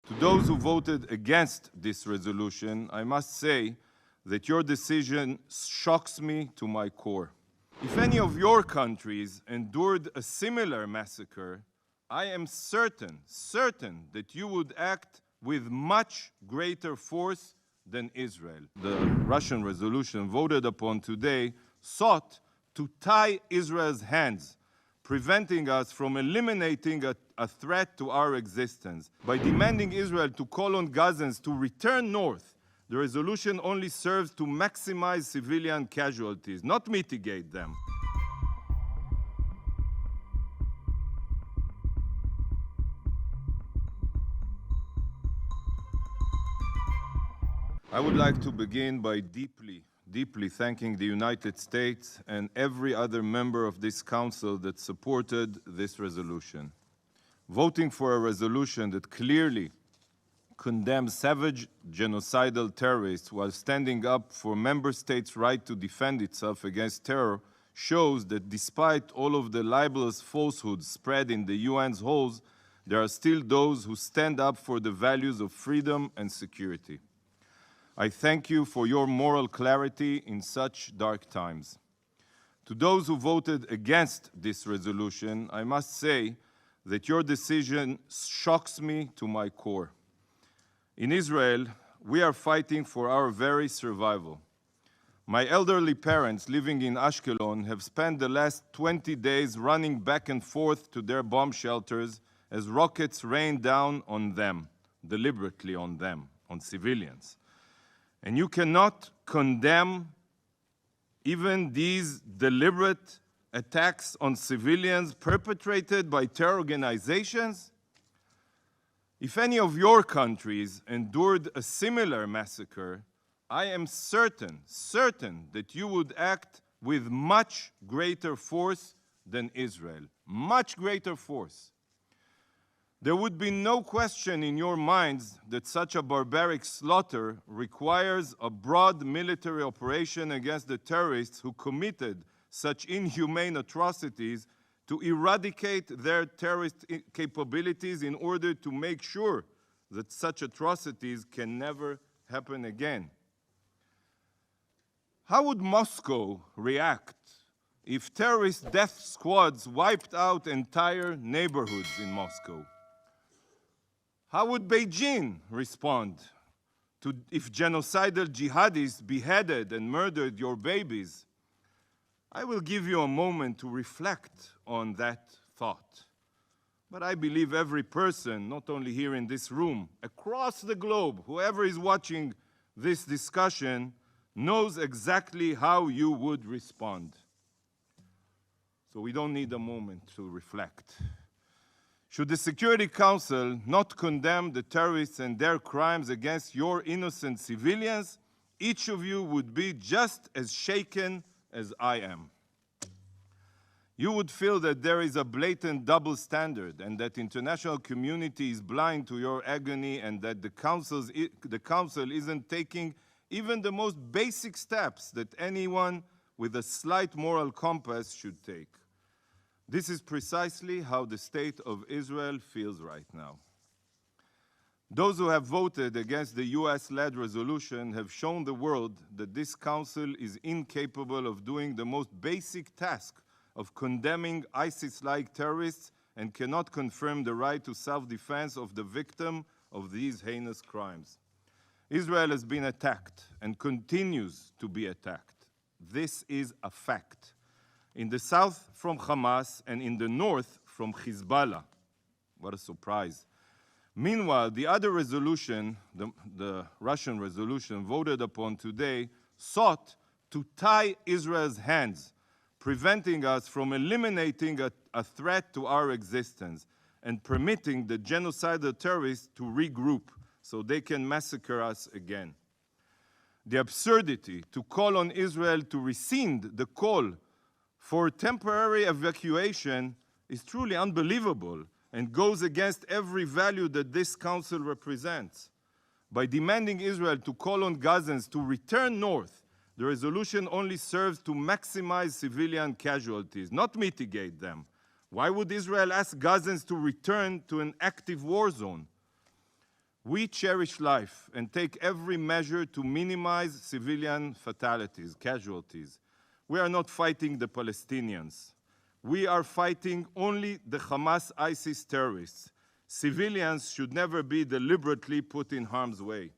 To those who voted against this resolution, I must say that your decision shocks me to my core. If any of your countries endured a similar massacre, I am certain that you would act with much greater force than Israel. The Russian resolution voted upon today sought to tie Israel's hands, preventing us from eliminating a threat to our existence. By demanding Israel to call on Gazans to return north, the resolution only serves to maximize civilian casualties, not mitigate them. I would like to begin by deeply thanking the United States and every other member of this Council that supported this resolution. Voting for a resolution that clearly condemns savage genocidal terrorists while standing up for member states' right to defend itself against terror shows that despite all of the libelous falsehoods spread in the UN's halls, there are still those who stand up for the values of freedom and security. I thank you for your moral clarity in such dark times. To those who voted against this resolution, I must say that your decision shocks me to my core. In Israel, we are fighting for our very survival. My elderly parents living in Ashkelon have spent the last 20 days running back and forth to their bomb shelters as rockets rain down on them, deliberately on them, on civilians. And you cannot condemn even these deliberate attacks on civilians perpetrated by terror organizations? If any of your countries endured a similar massacre, I am certain that you would act with much greater force than Israel. Much greater force. There would be no question in your minds that such a barbaric slaughter requires a broad military operation against the terrorists who committed such inhumane atrocities to eradicate their terrorist capabilities in order to make sure that such atrocities can never happen again. How would Moscow react if terrorist death squads wiped out entire neighborhoods in Moscow? How would Beijing respond if genocidal jihadis beheaded and murdered your babies? I will give you a moment to reflect on that thought. But I believe every person, not only here in this room, across the globe, whoever is watching this discussion, knows exactly how you would respond. So we don't need a moment to reflect. Should the Security Council not condemn the terrorists and their crimes against your innocent civilians, each of you would be just as shaken as I am. You would feel that there is a blatant double standard and that the international community is blind to your agony and that the Council isn't taking even the most basic steps that anyone with a slight moral compass should take. This is precisely how the state of Israel feels right now. Those who have voted against the US-led resolution have shown the world that this Council is incapable of doing the most basic task of condemning ISIS-like terrorists and cannot confirm the right to self-defense of the victim of these heinous crimes. Israel has been attacked and continues to be attacked. This is a fact. In the south from Hamas and in the north from Hezbollah. What a surprise. Meanwhile, the other resolution, the Russian resolution voted upon today, sought to tie Israel's hands, preventing us from eliminating a threat to our existence and permitting the genocidal terrorists to regroup so they can massacre us again. The absurdity to call on Israel to rescind the call for temporary evacuation is truly unbelievable and goes against every value that this Council represents. By demanding Israel to call on Gazans to return north, the resolution only serves to maximize civilian casualties, not mitigate them. Why would Israel ask Gazans to return to an active war zone? We cherish life and take every measure to minimize civilian fatalities, casualties. We are not fighting the Palestinians. We are fighting only the Hamas ISIS terrorists. Civilians should never be deliberately put in harm's way.